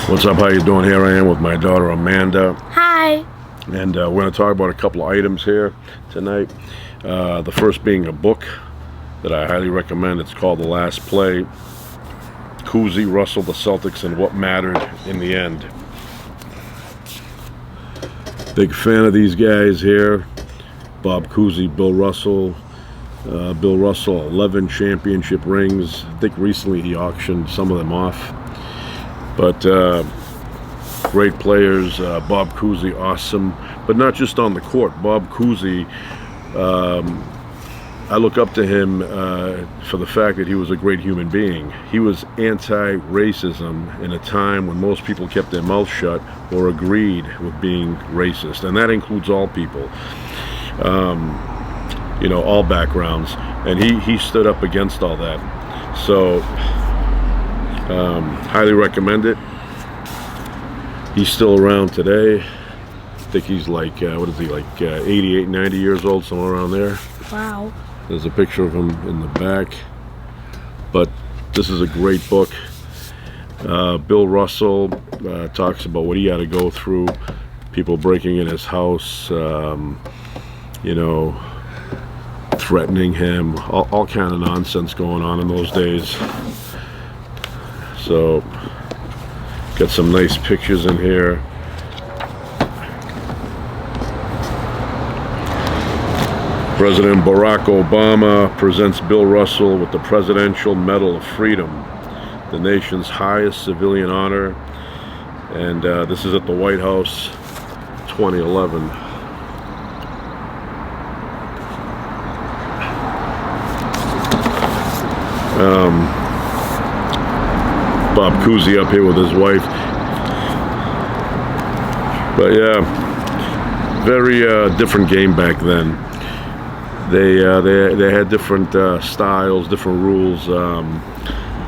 What's up? How you doing? Here I am with my daughter Amanda, Hi. and we're going to talk about a couple of items here tonight. The first being a book that I highly recommend. It's called The Last Play: Cousy, Russell, the Celtics, and What Mattered in the End. Big fan of these guys here. Bob Cousy, Bill Russell. Bill Russell, 11 championship rings. I think recently he auctioned some of them off. But great players. Bob Cousy, awesome. But not just on the court. Bob Cousy, I look up to him for the fact that he was a great human being. He was anti-racism in a time when most people kept their mouths shut or agreed with being racist. And that includes all people. All backgrounds. And he stood up against all that. So highly recommend it. He's still around today. I think he's like, 88, 90 years old, somewhere around there. Wow. There's a picture of him in the back. But this is a great book. Bill Russell talks about what he had to go through. People breaking in his house, threatening him, all kind of nonsense going on in those days. So, got some nice pictures in here. President Barack Obama presents Bill Russell with the Presidential Medal of Freedom, the nation's highest civilian honor. And this is at the White House, 2011. Bob Cousy up here with his wife. But yeah, very different game back then. They had different styles, different rules,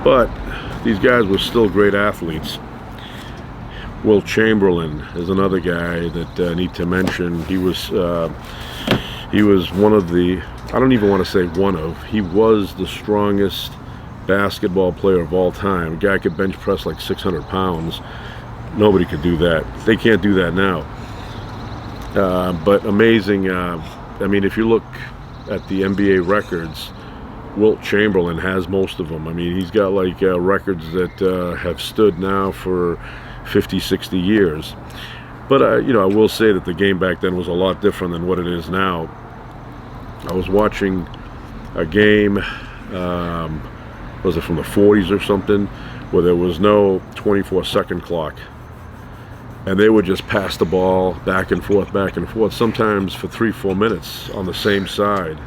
but these guys were still great athletes. Wilt Chamberlain is another guy that I need to mention. He was one of the, I don't even want to say one of, he was the strongest basketball player of all time. A guy could bench press like 600 pounds. Nobody could do that. They can't do that now. But amazing. If you look at the NBA records, Wilt Chamberlain has most of them. He's got like records that have stood now for 50, 60 years. But I will say that the game back then was a lot different than what it is now. I was watching a game, was it from the 40s or something, where there was no 24-second clock. And they would just pass the ball back and forth, sometimes for 3-4 minutes on the same side.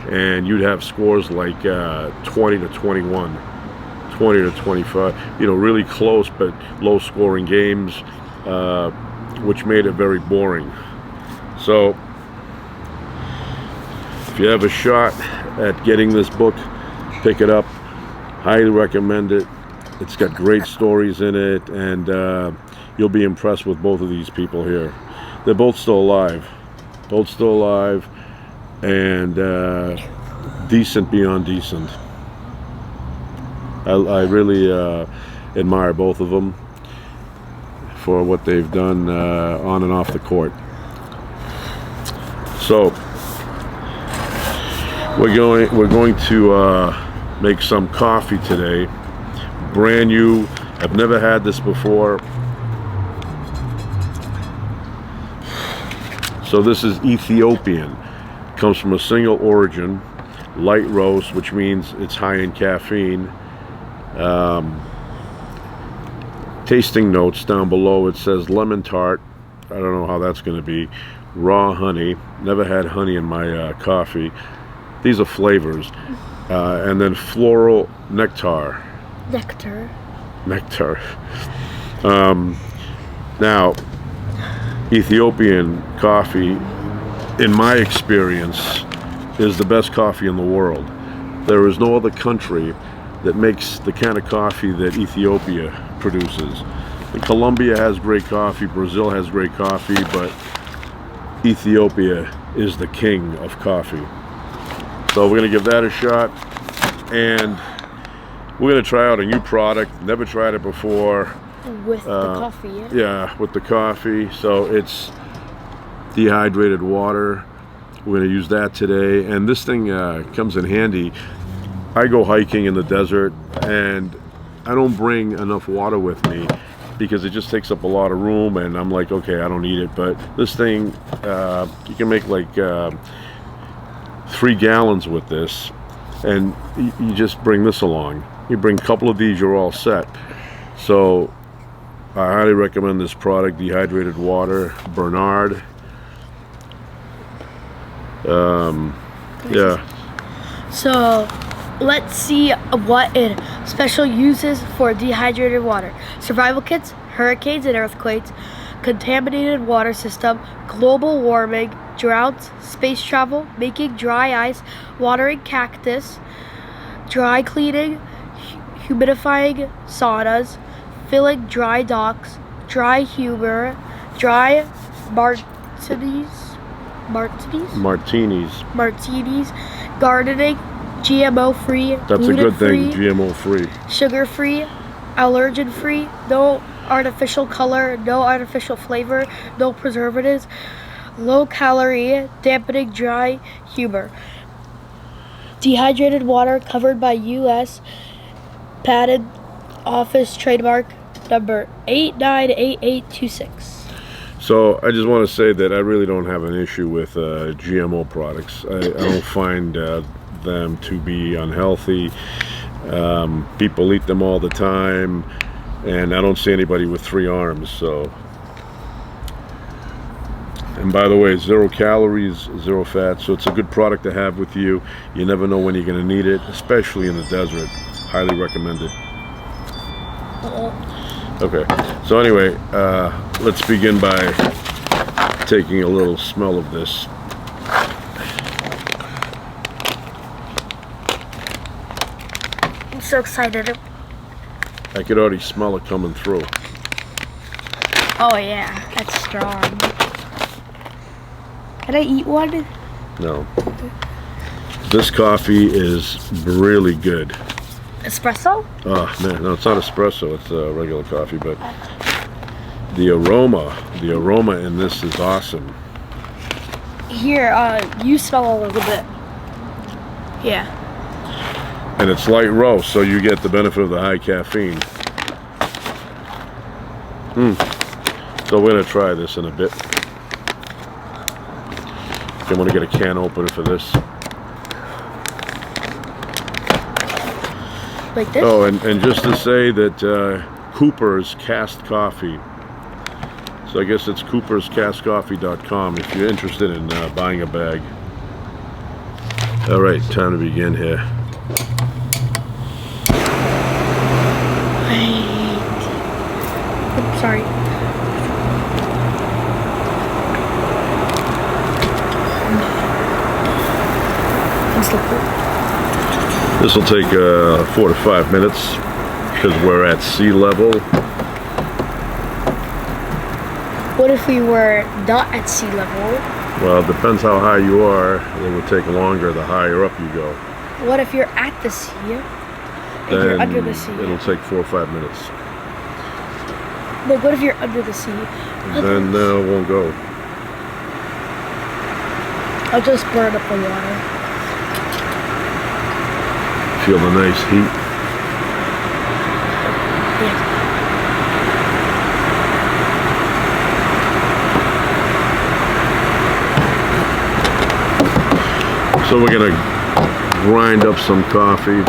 And you'd have scores like 20 to 21, 20 to 25, really close but low scoring games, which made it very boring. So if you have a shot at getting this book, pick it up. Highly recommend it. It's got great stories in it, and you'll be impressed with both of these people here. They're both still alive. And decent beyond decent. I really admire both of them for what they've done on and off the court. So we're going to make some coffee today. Brand new. I've never had this before. So this is Ethiopian. Comes from a single origin, light roast, which means it's high in caffeine. Tasting notes down below, it says lemon tart. I don't know how that's going to be. Raw honey. Never had honey in my coffee. These are flavors. And then floral nectar. Nectar. Now, Ethiopian coffee, in my experience, is the best coffee in the world. There is no other country that makes the kind of coffee that Ethiopia produces. And Colombia has great coffee, Brazil has great coffee, but Ethiopia is the king of coffee. So we're going to give that a shot, and we're going to try out a new product. Never tried it before. With the coffee, yeah? Yeah, with the coffee. So it's dehydrated water. We're going to use that today. And this thing comes in handy. I go hiking in the desert and I don't bring enough water with me because it just takes up a lot of room, and I'm like, okay, I don't need it. But this thing, you can make like 3 gallons with this, and you just bring this along. You bring a couple of these, you're all set. So I highly recommend this product, dehydrated water, Bernard. Yeah. So let's see what it special uses for dehydrated water. Survival kits, hurricanes and earthquakes, contaminated water system, global warming, droughts, space travel, making dry ice, watering cactus, dry cleaning, humidifying saunas, filling dry docks, dry humor, dry martinis, gardening, GMO-free, That's a good thing, gluten-free, GMO-free. sugar-free, allergen-free, no artificial color, no artificial flavor, no preservatives, low-calorie, dampening dry humor. Dehydrated water covered by U.S. Patent Office trademark number 898826. So I just want to say that I really don't have an issue with GMO products. I don't find them to be unhealthy. People eat them all the time, and I don't see anybody with 3 arms. So, and by the way, 0 calories, 0 fat. So it's a good product to have with you. You never know when you're going to need it, especially in the desert. Highly recommended. Okay, so anyway, let's begin by taking a little smell of this. I'm so excited. I could already smell it coming through. Oh yeah, that's strong. Can I eat one? No. This coffee is really good. Espresso? Oh man, no, it's not espresso, it's regular coffee, but the aroma in this is awesome. Here, you smell a little bit. Yeah. And it's light roast, so you get the benefit of the high caffeine. So we're gonna try this in a bit. I'm gonna get a can opener for this. Like this? Oh, and just to say that Cooper's Cast Coffee. So I guess it's cooperscastcoffee.com if you're interested in buying a bag. All right, time to begin here. Wait. Oops, sorry. I'm so cool. This will take 4 to 5 minutes because we're at sea level. What if we were not at sea level? Well, it depends how high you are. It would take longer the higher up you go. What if you're at the sea? And Then you're under the sea? it'll take 4 or 5 minutes. But what if you're under the sea? Then it won't go. I'll just burn up the water. Feel the nice heat. Yeah. So we're gonna grind up some coffee.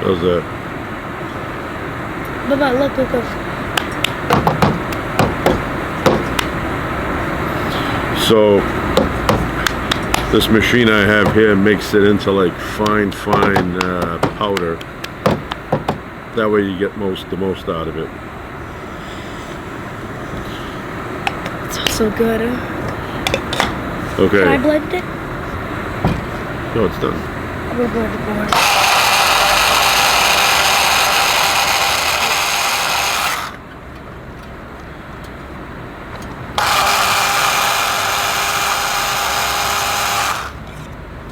How's that? Baba, look. So this machine I have here makes it into like fine powder. That way you get the most out of it. It smells so good. Okay. Can I blend it? No, it's done. I'm gonna blend it more.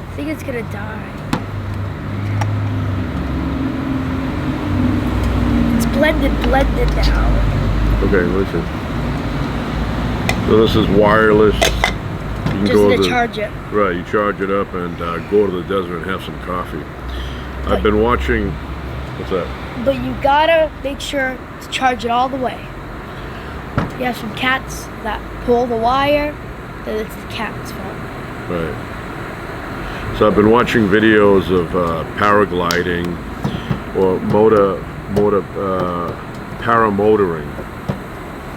I think it's gonna die. It's blended now. Okay, listen. So this is wireless. You can Just to charge it. Right, you charge it up and go to the desert and have some coffee. I've been watching. What's that? But you gotta make sure to charge it all the way. You have some cats that pull the wire, then it's the cat's fault. Right. So I've been watching videos of paragliding or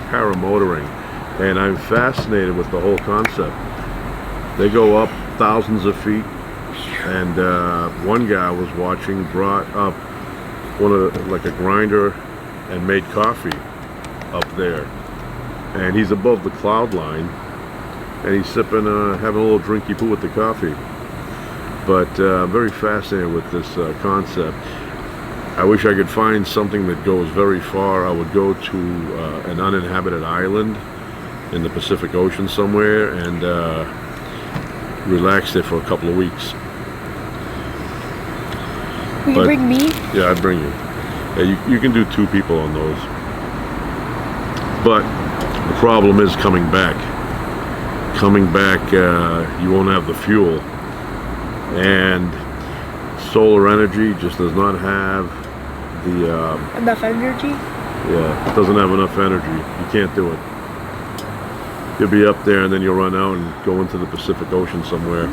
paramotoring, and I'm fascinated with the whole concept. They go up thousands of feet, and one guy I was watching brought up like a grinder and made coffee up there, and he's above the cloud line, and he's sipping, having a little drinky poo with the coffee. But I'm very fascinated with this concept. I wish I could find something that goes very far. I would go to an uninhabited island in the Pacific Ocean somewhere and relax there for a couple of weeks. Will you bring me? Yeah, I'd bring you. Yeah, you can do 2 people on those. But the problem is coming back. You won't have the fuel. And solar energy just does not have the Enough energy? yeah, it doesn't have enough energy. You can't do it. You'll be up there and then you'll run out and go into the Pacific Ocean somewhere.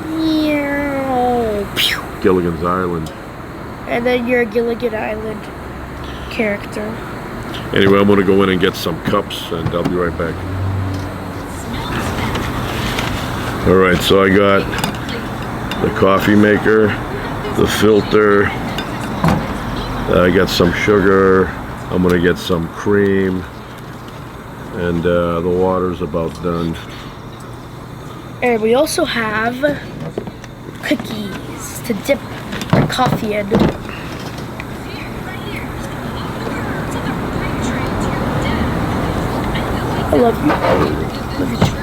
Pew. Gilligan's Island. And then you're a Gilligan Island character. Anyway, I'm gonna go in and get some cups and I'll be right back. Alright, so I got the coffee maker, the filter, I got some sugar, I'm gonna get some cream, and the water's about done. And we also have cookies to dip our coffee in. I love you. Love you too.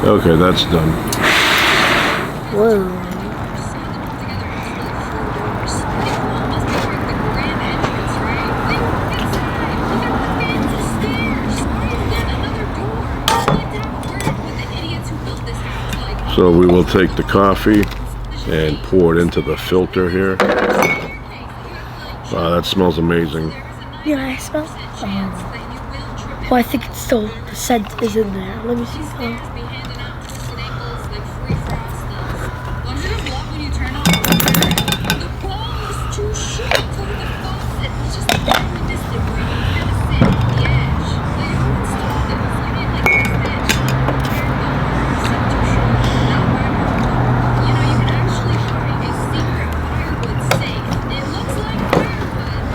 Okay, that's done. Whoa. So we will take the coffee and pour it into the filter here. Wow, that smells amazing. You know what I smell? Well, I think it's still, the scent is in there. Let me see.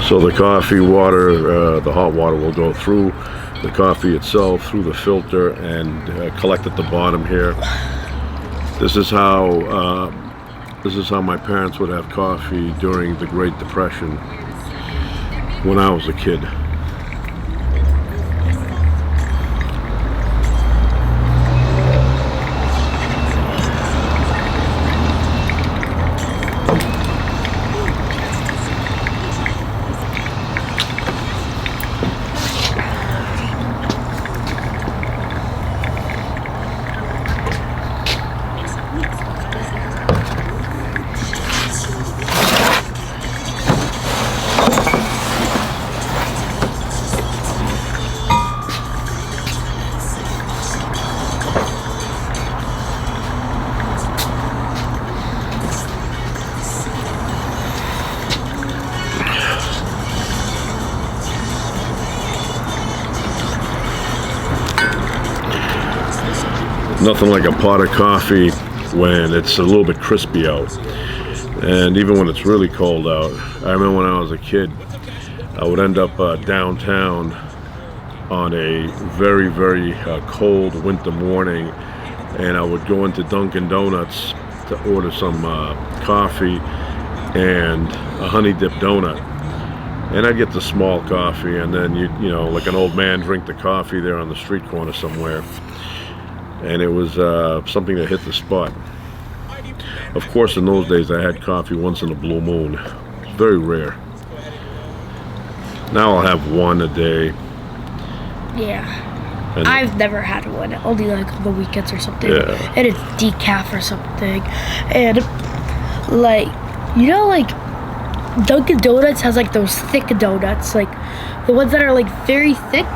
So the coffee water, the hot water will go through the coffee itself, through the filter, and collect at the bottom here. This is how my parents would have coffee during the Great Depression when I was a kid. Nothing like a pot of coffee when it's a little bit crispy out. And even when it's really cold out. I remember when I was a kid, I would end up downtown on a very, very cold winter morning, and I would go into Dunkin' Donuts to order some coffee and a honey dip donut. And I'd get the small coffee, and then you know, like an old man, drink the coffee there on the street corner somewhere. And it was something that hit the spot. Of course, in those days, I had coffee once in a blue moon. It's very rare. Now I'll have one a day. Yeah. And I've never had one, only like on the weekends or something. Yeah. And it's decaf or something. And like, you know, like Dunkin' Donuts has like those thick donuts, like the ones that are like very thick,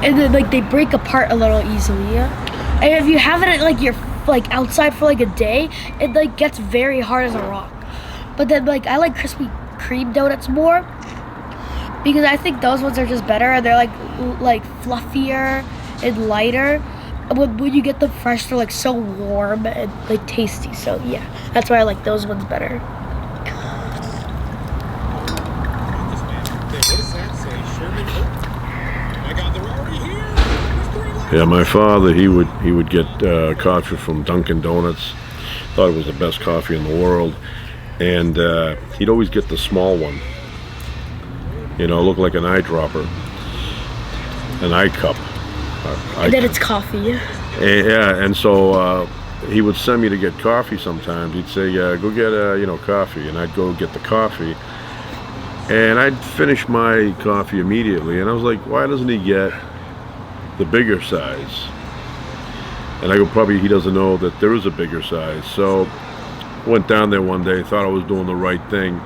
and then like they break apart a little easily. Yeah? And if you have it at like your like outside for like a day, it like gets very hard as a rock. But then like I like Krispy Kreme donuts more because I think those ones are just better, and they're like fluffier and lighter. When you get them fresh, they're like so warm and like tasty. So yeah, that's why I like those ones better. Yeah, my father, he would get coffee from Dunkin' Donuts. Thought it was the best coffee in the world, and he'd always get the small one. You know, looked like an eyedropper, an eye cup. And then it's coffee. And so he would send me to get coffee sometimes. He'd say, go get coffee, and I'd go get the coffee, and I'd finish my coffee immediately. And I was like, why doesn't he get the bigger size? And I go, probably he doesn't know that there is a bigger size. So went down there one day, thought I was doing the right thing,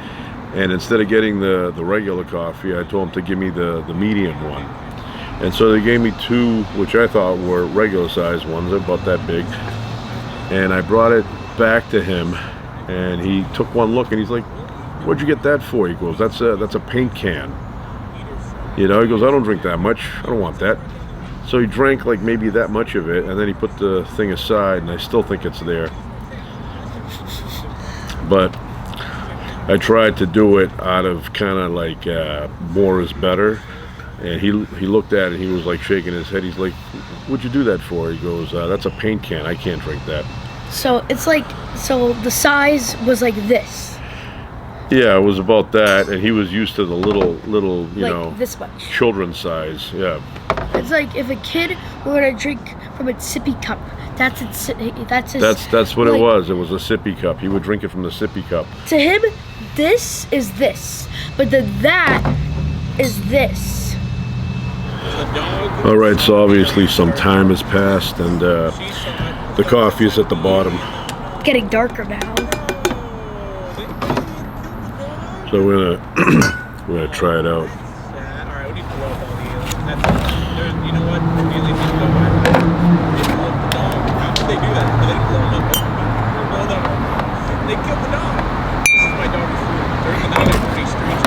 and instead of getting the regular coffee, I told him to give me the medium one. And so they gave me two, which I thought were regular size ones, about that big, and I brought it back to him, and he took one look, and he's like, what'd you get that for? He goes, that's a paint can. You know, he goes, I don't drink that much, I don't want that. So he drank like maybe that much of it, and then he put the thing aside, and I still think it's there. But I tried to do it out of kind of like more is better. And he looked at it, he was like shaking his head. He's like, what'd you do that for? He goes, that's a paint can, I can't drink that. So it's like, so the size was like this. Yeah, it was about that, and he was used to the little, you like know, this much. children's size. Yeah. It's like if a kid were to drink from a sippy cup. That's his. That's what it was. It was a sippy cup. He would drink it from the sippy cup. To him, this is this, but then that is this. All right, so obviously some time has passed, and the coffee is at the bottom. Getting darker now. So we're gonna try it out. You know what? They do that. They blow them up. They killed the dog. This is my daughter's room. During the night, everybody strange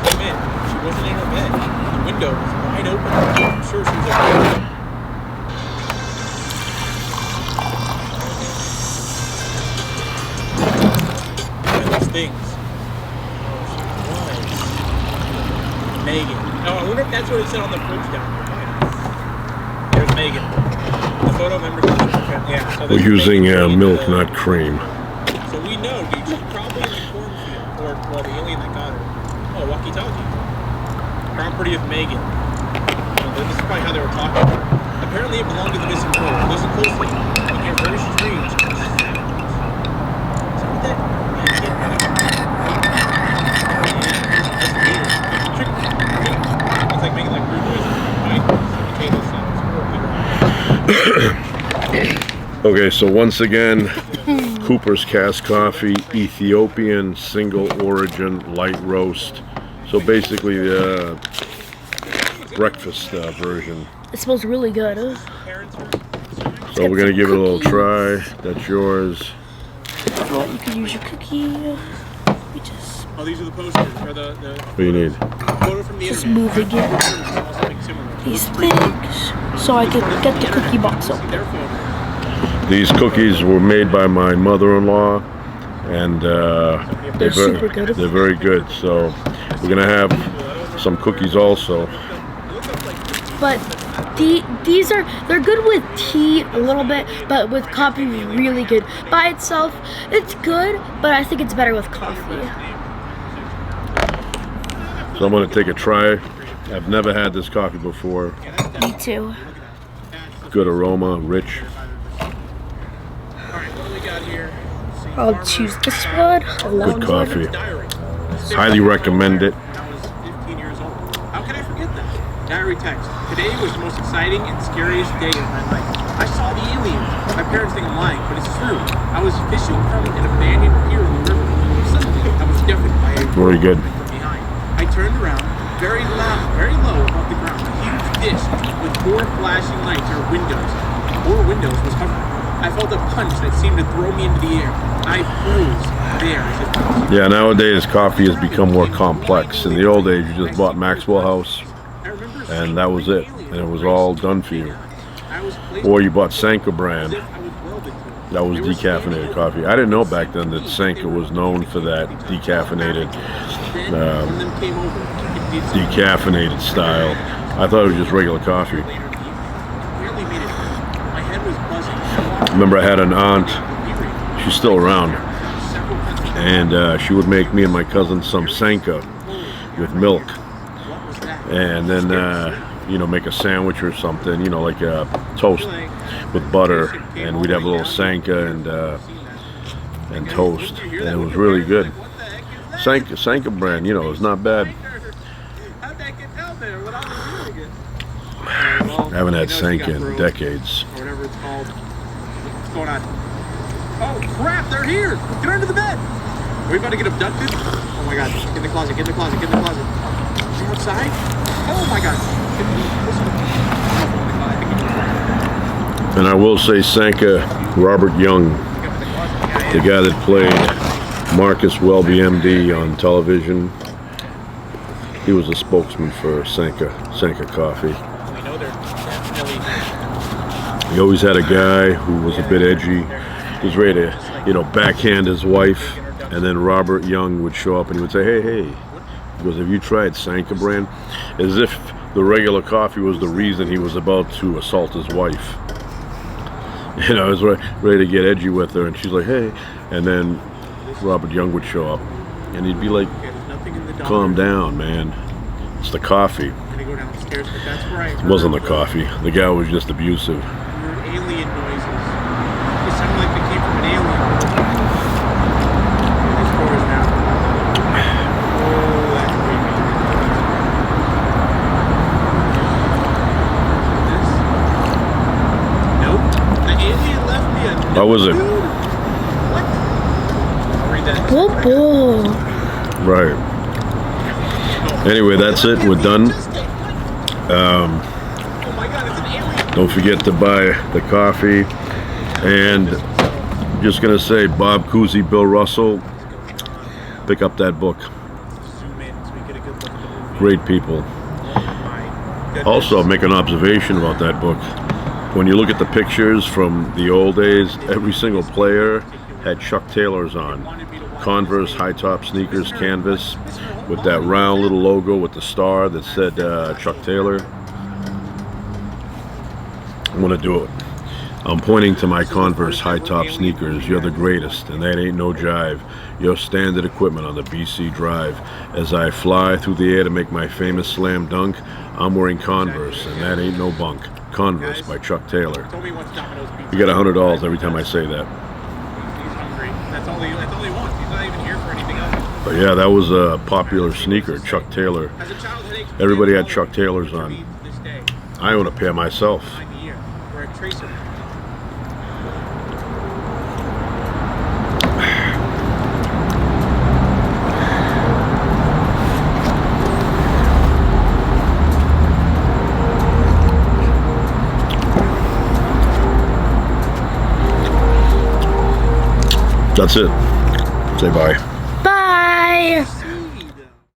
came in. She wasn't in her bed. The window was wide open. I'm sure she was like, these things. Megan. Oh, I wonder if that's what it said on the fridge down there. There's Megan. The photo member. Yeah. So We're using milk, not cream. So we know, dude. She's probably in the cornfield, or well, the alien that got her. Oh, walkie-talkie. Property of Megan. This is probably how they were talking. Apparently, it belonged to the missing girl. Listen closely. You hear very strange sounds. Is that what that? It's like making like weird noises. Okay, so once again, Cooper's Cask Coffee, Ethiopian single origin light roast. So basically the breakfast version. It smells really good. So we're gonna give it a little try. That's yours. Well, you can use your cookie. We just. Oh, these are the posters, or the What do you need? photo from the Just internet. moving it. These things, so I can get the cookie box open. Their photo. These cookies were made by my mother-in-law, and They're super good. They're very good. So we're gonna have some cookies also. But they're good with tea a little bit, but with coffee really good. By itself, it's good, but I think it's better with coffee. So I'm gonna take a try. I've never had this coffee before. Me too. Good aroma, rich. I'll choose this one. Good coffee. Highly recommend it. I was 15 years old. How can I forget that? Diary text. Today was the most exciting and scariest day of my life. I saw the aliens. My parents think I'm lying, but it's true. I was fishing from an abandoned pier in the river. Suddenly, I was deafened by a Very good. from behind. I turned around, very loud, very low above the ground. A huge dish with 4 flashing lights or windows. 4 windows was hovering. I felt a punch that seemed to throw me into the air. I froze there as if Yeah, nowadays coffee has become more complex. In the old days, you just bought Maxwell House, and that was it, and it was all done for you. Or you bought Sanka brand. That was decaffeinated coffee. I didn't know back then that Sanka was known for that decaffeinated style. I thought it was just regular coffee. Remember, I had an aunt. She's still around, and she would make me and my cousin some Sanka with milk, and then you know, make a sandwich or something, you know, like a toast with butter, and we'd have a little Sanka and toast, and it was really good. Sanka brand, you know, it's not bad. I haven't had Sanka in decades. Or whatever it's called. What's going on? Oh crap, they're here! Get under the bed! Are we about to get abducted? Oh my god, get in the closet, get in the closet, get in the closet. They're outside? Oh my god. And I will say Sanka, Robert Young, the guy that played Marcus Welby MD on television, he was a spokesman for Sanka coffee. We know they're definitely. He always had a guy who was a bit edgy. He was ready to, you know, backhand his wife, and then Robert Young would show up and he would say, hey, he goes, have you tried Sanka brand? As if the regular coffee was the reason he was about to assault his wife. You know, I was ready to get edgy with her, and she's like, hey, and then Robert Young would show up, and he'd be like, calm down, man, it's the coffee. It wasn't the coffee. The guy was just abusive. Alien noises. It sounded like they came from an alien. These doors now. Oh, that's creepy. This? Nope. The alien left me a note. How was it? What? I'll read that. Bobo. Right. Anyway, that's it. We're done. Oh my god, it's an alien. Don't forget to buy the coffee. And just going to say, Bob Cousy, Bill Russell, pick up that book. Zoom in so we get a good look at the movie. Great people. My goodness. Also, make an observation about that book. When you look at the pictures from the old days, every single player had Chuck Taylors on. Converse high-top sneakers, canvas, with that round little logo with the star that said Chuck Taylor. I'm going to do it. I'm pointing to my Converse high-top sneakers. You're the greatest, and that ain't no jive. Your standard equipment on the BC Drive. As I fly through the air to make my famous slam dunk, I'm wearing Converse, and that ain't no bunk. Converse by Chuck Taylor. Tell me what's Domino's pizza. You get $100 every time I say that. He's hungry. That's all he wants. He's not even here for anything else. But yeah, that was a popular sneaker, Chuck Taylor. As a child, headaches. Everybody had Chuck Taylors on. This day, I own a pair myself. behind the ear, we're a tracer. That's it. Say bye. Bye.